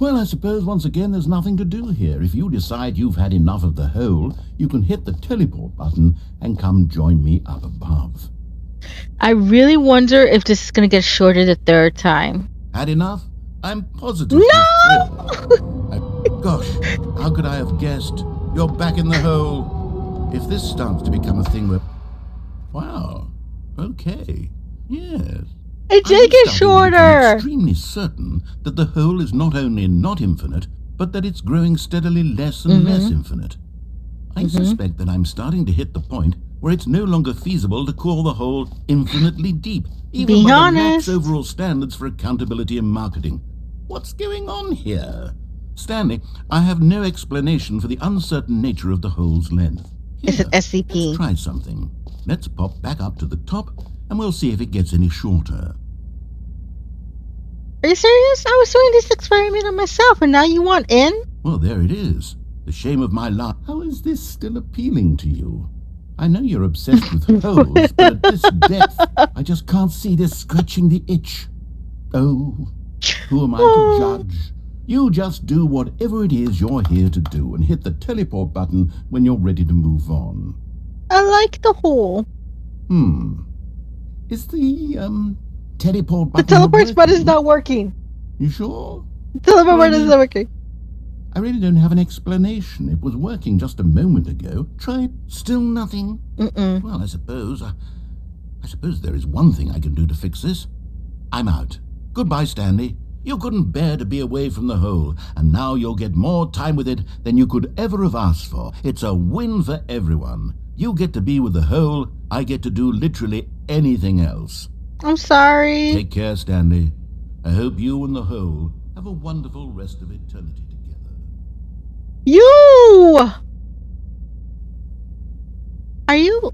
Well, I suppose once again there's nothing to do here. If you decide you've had enough of the hole, you can hit the teleport button and come join me up above.
I really wonder if this is going to get shorter the third time.
Had enough? I'm positive.
No!
Gosh, how could I have guessed? You're back in the hole. If this starts to become a thing where... Wow. Okay. Yes.
It did get shorter.
I'm extremely certain that the hole is not only not infinite, but that it's growing steadily less and less infinite. I suspect that I'm starting to hit the point where it's no longer feasible to call the hole infinitely deep, even by the max overall standards for accountability and marketing. What's going on here? Stanley, I have no explanation for the uncertain nature of the hole's length. Here,
It's an SCP.
Let's try something. Let's pop back up to the top, and we'll see if it gets any shorter.
Are you serious? I was doing this experiment on myself, and now you want in?
Well, there it is. The shame of my life. How is this still appealing to you? I know you're obsessed with holes, but at this depth, I just can't see this scratching the itch. Oh, who am I to judge? You just do whatever it is you're here to do and hit the teleport button when you're ready to move on.
I like the hole.
Is the, teleport button
The teleport
working?
button is not working.
You sure?
The teleport button is not working.
I really don't have an explanation. It was working just a moment ago. Tried, still nothing. Well, I suppose there is one thing I can do to fix this. I'm out. Goodbye, Stanley. You couldn't bear to be away from the hole, and now you'll get more time with it than you could ever have asked for. It's a win for everyone. You get to be with the hole, I get to do literally anything else.
I'm sorry.
Take care, Stanley. I hope you and the hole have a wonderful rest of eternity together.
You! Are you...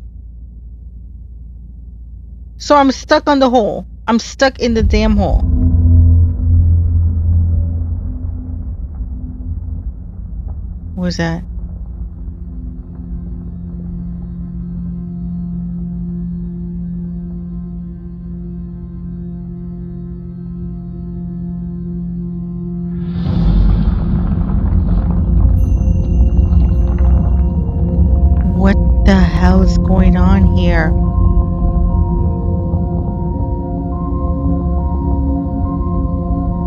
So I'm stuck on the hole. I'm stuck in the damn hole. What was that? The hell is going on here?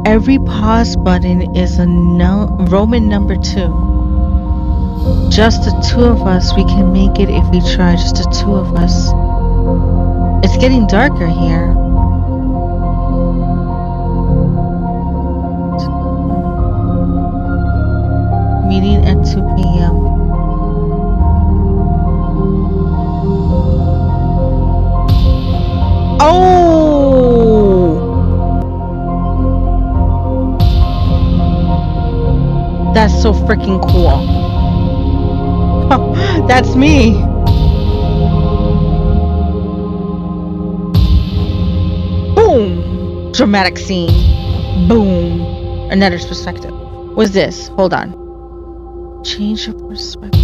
Every pause button is a Roman number 2. Just the two of us. We can make it if we try. Just the two of us. It's getting darker here. Meeting at 2 p.m. Oh! That's so freaking cool. That's me. Boom! Dramatic scene. Boom. Another perspective. What's this? Hold on. Change your perspective.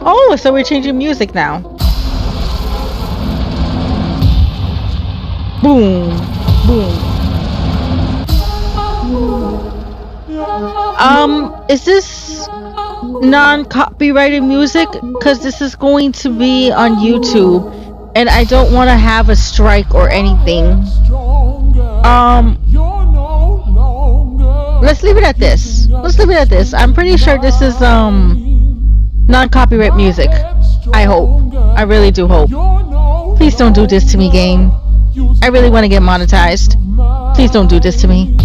Oh, so we're changing music now. Boom. Boom. Is this non-copyrighted music? Because this is going to be on YouTube, and I don't want to have a strike or anything. Let's leave it at this. Let's leave it at this. I'm pretty sure this is non-copyright music. I hope. I really do hope. Please don't do this to me, game. I really want to get monetized. Please don't do this to me.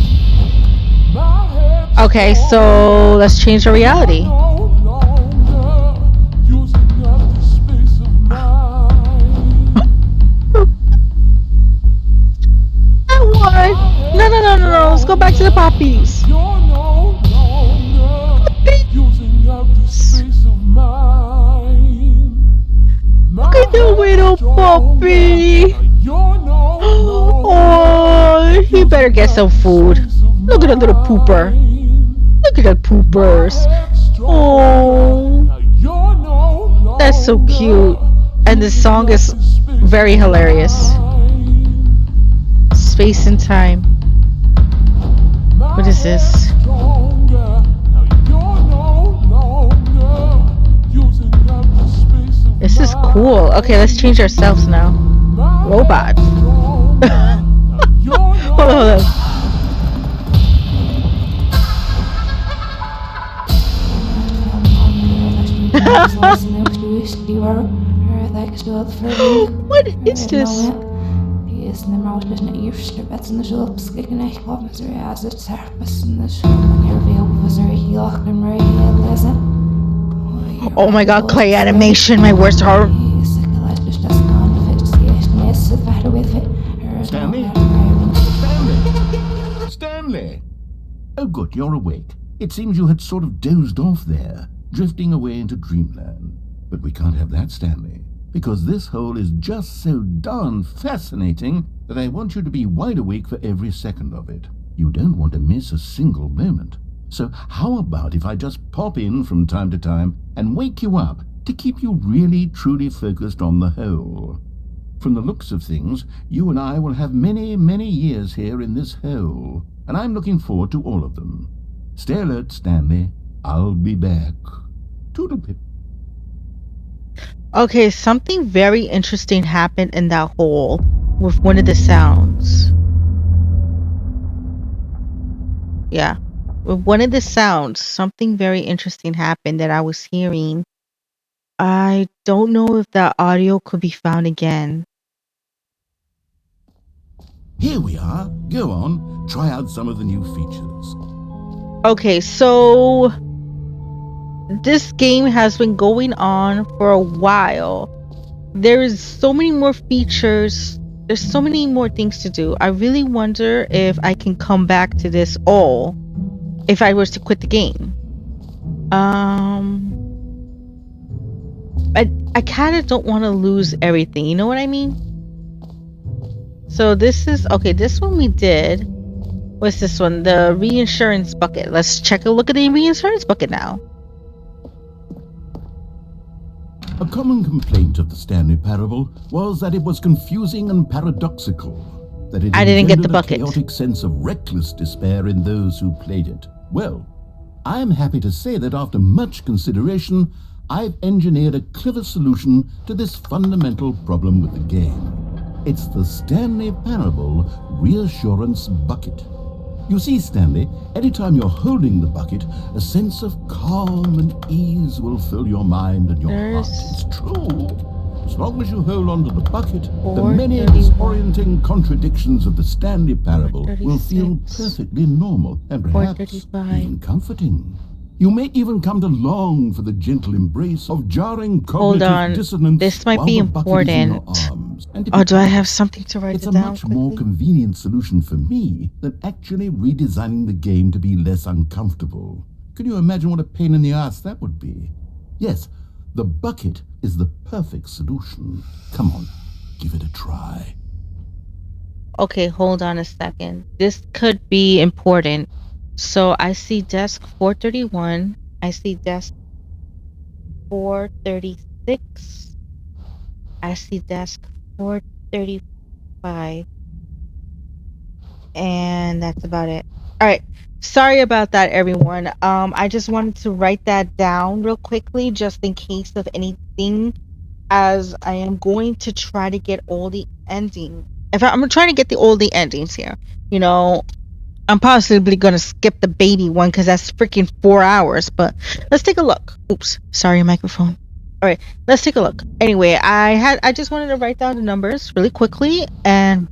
Okay, so let's change our reality. No. Let's go back to the poppies. Look at the little puppy. Oh, he better get some food. Look at the little pooper. Look at the poopers. Oh, that's so cute. And the song is very hilarious. Space and time. What is this? This is cool. Okay, let's change ourselves now. Robot. Hold on. What is this? Oh my god, clay animation, my worst horror.
Stanley? Stanley! Oh good, you're awake. It seems you had sort of dozed off there, drifting away into dreamland. But we can't have that, Stanley, because this hole is just so darn fascinating that I want you to be wide awake for every second of it. You don't want to miss a single moment. So how about if I just pop in from time to time and wake you up to keep you really truly focused on the hole? From the looks of things, you and I will have many, many years here in this hole, and I'm looking forward to all of them. Stay alert, Stanley. I'll be back. Toodlepip.
Okay, something very interesting happened in that hole with one of the sounds. Yeah. With one of the sounds, something very interesting happened that I was hearing. I don't know if that audio could be found again.
Here we are. Go on. Try out some of the new features.
Okay, so this game has been going on for a while. There is so many more features. There's so many more things to do. I really wonder if I can come back to this all if I was to quit the game. I kind of don't want to lose everything. You know what I mean? So this is okay. This one we did. What's this one? The reinsurance bucket. Let's check a look at the reinsurance bucket now.
A common complaint of the Stanley Parable was that it was confusing and paradoxical. that it
I didn't get the
engendered a
bucket.
chaotic sense of reckless despair in those who played it. Well, I am happy to say that after much consideration, I've engineered a clever solution to this fundamental problem with the game. It's the Stanley Parable Reassurance Bucket. You see, Stanley, anytime you're holding the bucket, a sense of calm and ease will fill your mind and your heart. It's true. As long as you hold on to the bucket, the many disorienting contradictions of the Stanley Parable will feel perfectly normal and perhaps even comforting. You may even come to long for the gentle embrace of jarring cognitive dissonance.
This might
while
be
the bucket is in your
important.
arms. And to
Oh,
be
do I have
honest,
something to write
it's
it
a
down
much more
quickly?
convenient solution for me than actually redesigning the game to be less uncomfortable. Can you imagine what a pain in the ass that would be? Yes, the bucket is the perfect solution. Come on, give it a try.
Okay, hold on a second. This could be important. So I see desk 431. I see desk 436. I see desk 435. And that's about it. All right. Sorry about that, everyone. I just wanted to write that down real quickly, just in case of anything, as I am going to try to get all the ending. I'm trying to get all the endings here. You know, I'm possibly gonna skip the baby one because that's freaking 4 hours. But let's take a look. Oops, sorry, microphone. All right, let's take a look. Anyway, I just wanted to write down the numbers really quickly, and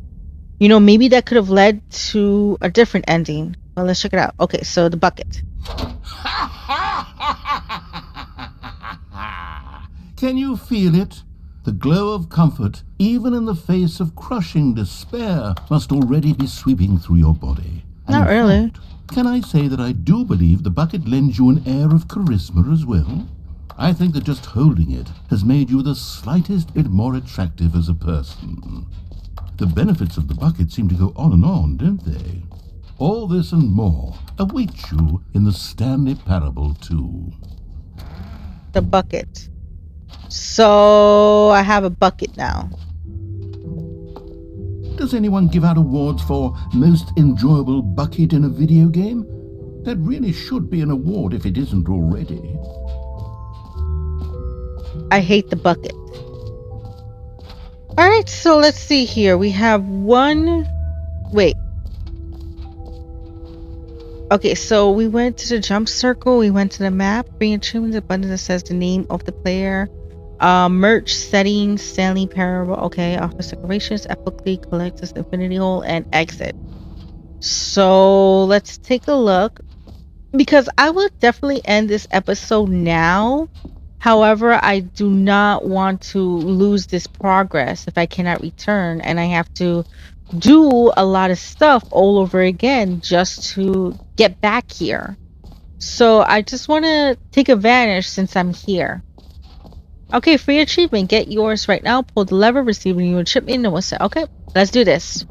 maybe that could have led to a different ending. Well, let's check it out. Okay, so the bucket.
Can you feel it? The glow of comfort, even in the face of crushing despair, must already be sweeping through your body. And
Not
in
really.
fact, can I say that I do believe the bucket lends you an air of charisma as well? I think that just holding it has made you the slightest bit more attractive as a person. The benefits of the bucket seem to go on, don't they? All this and more awaits you in the Stanley Parable too.
The bucket. So I have a bucket now.
Does anyone give out awards for most enjoyable bucket in a video game? That really should be an award if it isn't already.
I hate the bucket. All right, so let's see here. We have one. Wait. Okay, so we went to the jump circle. We went to the map. Bring achievements, a button that says the name of the player. Merch settings, Stanley Parable. Okay, office decorations, epically collect this infinity hole and exit. So let's take a look, because I will definitely end this episode now. However, I do not want to lose this progress if I cannot return, and I have to do a lot of stuff all over again just to get back here. So I just want to take advantage since I'm here. Okay, free achievement. Get yours right now. Pull the lever, receive a new achievement, and what's it? Okay, let's do this.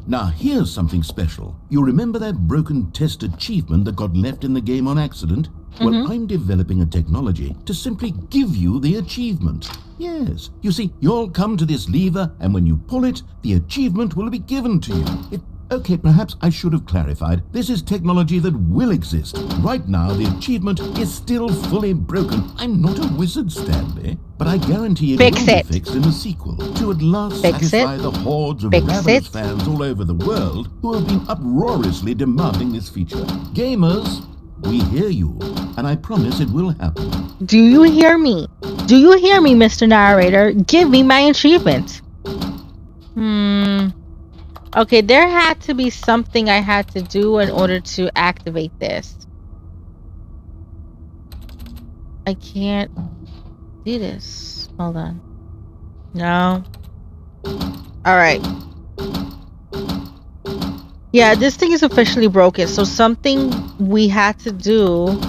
Now here's something special. You remember that broken test achievement that got left in the game on accident? Well, I'm developing a technology to simply give you the achievement. Yes, you see, you'll come to this lever, and when you pull it, the achievement will be given to you. Okay, perhaps I should have clarified. This is technology that will exist. Right now, the achievement is still fully broken. I'm not a wizard, Stanley, but I guarantee it will be fixed in the sequel to at last satisfy the hordes of ravenous fans all over the world who have been uproariously demanding this feature. Gamers, we hear you, and I promise it will happen.
Do you hear me? Do you hear me, Mr. Narrator? Give me my achievement. Okay, there had to be something I had to do in order to activate this. I can't do this. Hold on. No. Alright. Yeah, this thing is officially broken, so something we had to do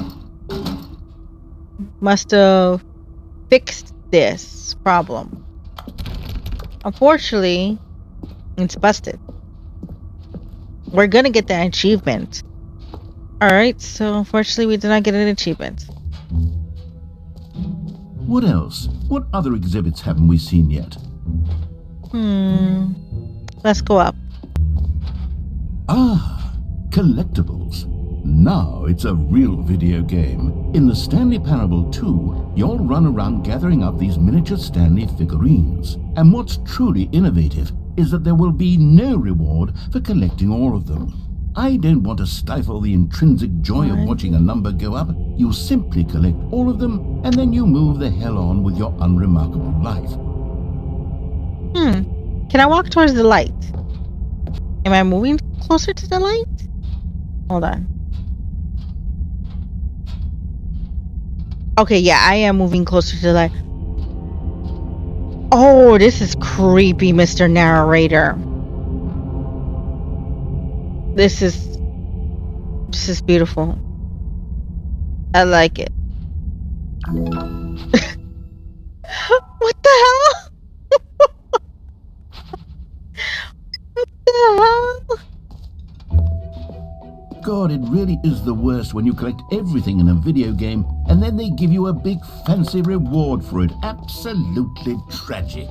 must have fixed this problem. Unfortunately, it's busted. We're gonna get that achievement. Alright, so unfortunately we did not get an achievement.
What else? What other exhibits haven't we seen yet?
Let's go up.
Ah, collectibles. Now it's a real video game. In the Stanley Parable 2, you'll run around gathering up these miniature Stanley figurines. And what's truly innovative is that there will be no reward for collecting all of them. I don't want to stifle the intrinsic joy of watching a number go up. You simply collect all of them, and then you move the hell on with your unremarkable life.
Can I walk towards the light? Am I moving closer to the light? Hold on. Okay, yeah, I am moving closer to the light. Oh, this is creepy, Mr. Narrator. This is beautiful. I like it. What the hell? What the hell?
God, it really is the worst when you collect everything in a video game and then they give you a big fancy reward for it. Absolutely tragic.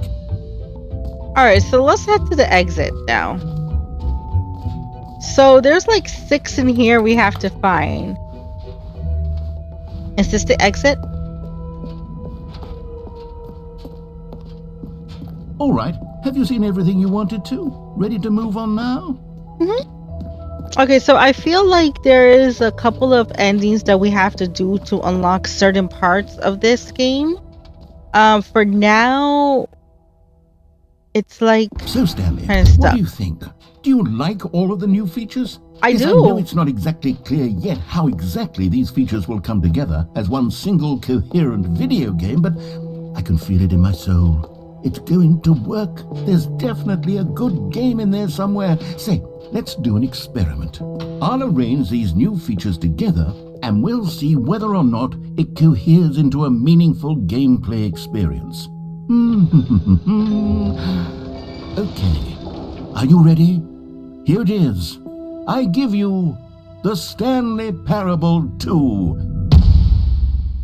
Alright, so let's head to the exit now. So there's like 6 in here we have to find. Is this the exit?
All right, have you seen everything you wanted to? Ready to move on now?
Okay, so I feel like there is a couple of endings that we have to do to unlock certain parts of this game. For now, it's like
So Stanley,
kind of
what
stuck.
do you think? Do you like all of the new features?
I
Yes,
do.
I know it's not exactly clear yet how exactly these features will come together as one single coherent video game, but I can feel it in my soul. It's going to work. There's definitely a good game in there somewhere. Say, let's do an experiment. I'll arrange these new features together and we'll see whether or not it coheres into a meaningful gameplay experience. Okay, are you ready? Here it is. I give you the Stanley Parable 2.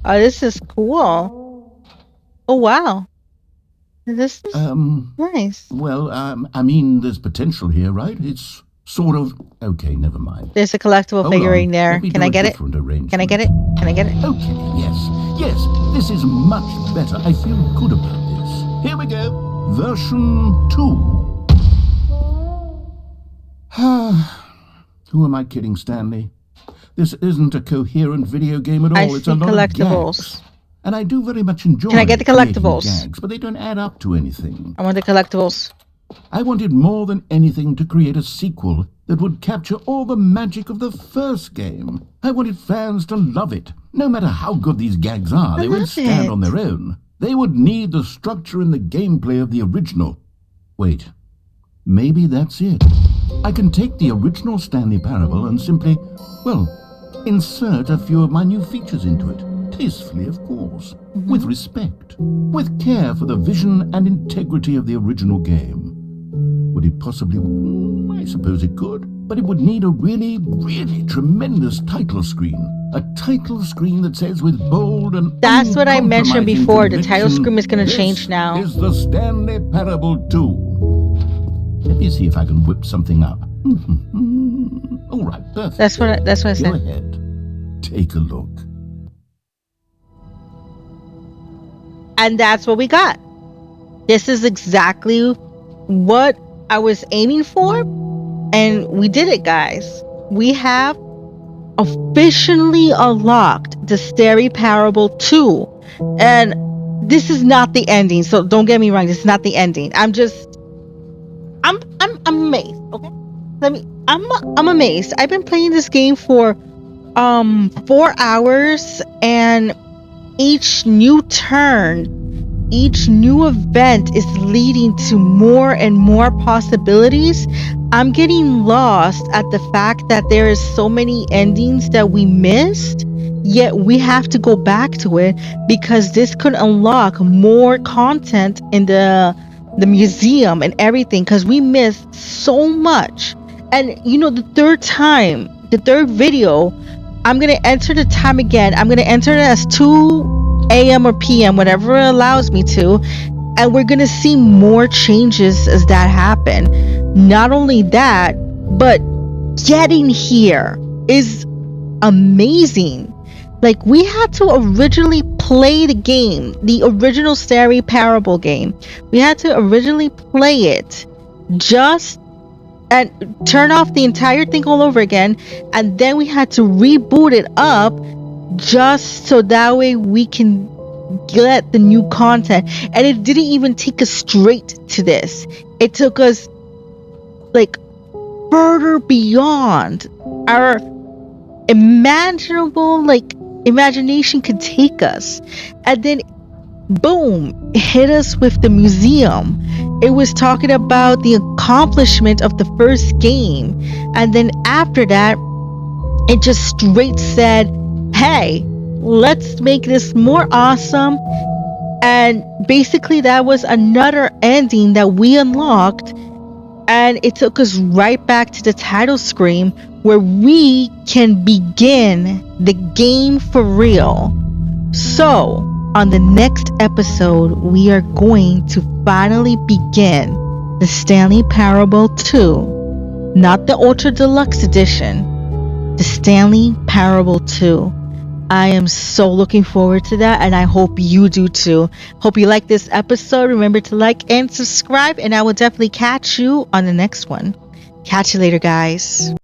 Oh, this is cool. Oh, wow. This is nice.
Well, I mean, there's potential here, right? It's sort of... Okay, never mind.
There's a collectible
Hold
figurine
on.
there.
Let me
Can
do
I
a
get it?
different arrangement.
Can I get it? Can I get it?
Okay, yes, this is much better. I feel good about this. Here we go. Version 2. Who am I kidding, Stanley? This isn't a coherent video game at all.
I
It's
see
a lot
collectibles.
of gags. And I do very much enjoy
Can I get the
creating
collectibles?
gags, but they don't add up to anything.
I want the collectibles.
I wanted more than anything to create a sequel that would capture all the magic of the first game. I wanted fans to love it. No matter how good these gags are, they won't stand on their own. They would need the structure and the gameplay of the original. Wait, maybe that's it. I can take the original Stanley Parable and simply, well, insert a few of my new features into it. Tastefully, of course. With respect. With care for the vision and integrity of the original game. Would it possibly... I suppose it could. But it would need a really, really tremendous title screen. A title screen that says with bold and
That's what I mentioned
uncompromising
before. The title
conviction,
screen is going to
"This
change now.
is the Stanley Parable 2. Let me see if I can whip something up. All right, perfect.
That's what I
Go
said.
ahead. Take a look.
And that's what we got. This is exactly what I was aiming for. And we did it, guys. We have officially unlocked the Stanley Parable 2. And this is not the ending. So don't get me wrong. This is not the ending. I'm amazed. Okay. I'm amazed. I've been playing this game for 4 hours, and each new turn, each new event is leading to more and more possibilities. I'm getting lost at the fact that there is so many endings that we missed, yet we have to go back to it because this could unlock more content in the museum and everything, because we missed so much. And you know, the third video, I'm going to enter the time again. I'm going to enter it as 2 a.m. or p.m., whatever it allows me to. And we're going to see more changes as that happen. Not only that, but getting here is amazing. Like, we had to originally play the game, the original Stanley Parable game. We had to originally play it just and turn off the entire thing all over again, and then we had to reboot it up just so that way we can get the new content. And it didn't even take us straight to this. It took us like further beyond our imagination could take us. And then boom, it hit us with the museum. It was talking about the accomplishment of the first game, and then after that it just straight said, hey, let's make this more awesome. And basically that was another ending that we unlocked, and it took us right back to the title screen where we can begin the game for real. So on the next episode, we are going to finally begin the Stanley Parable 2, not the Ultra Deluxe Edition, the Stanley Parable 2. I am so looking forward to that, and I hope you do too. Hope you like this episode. Remember to like and subscribe, and I will definitely catch you on the next one. Catch you later, guys.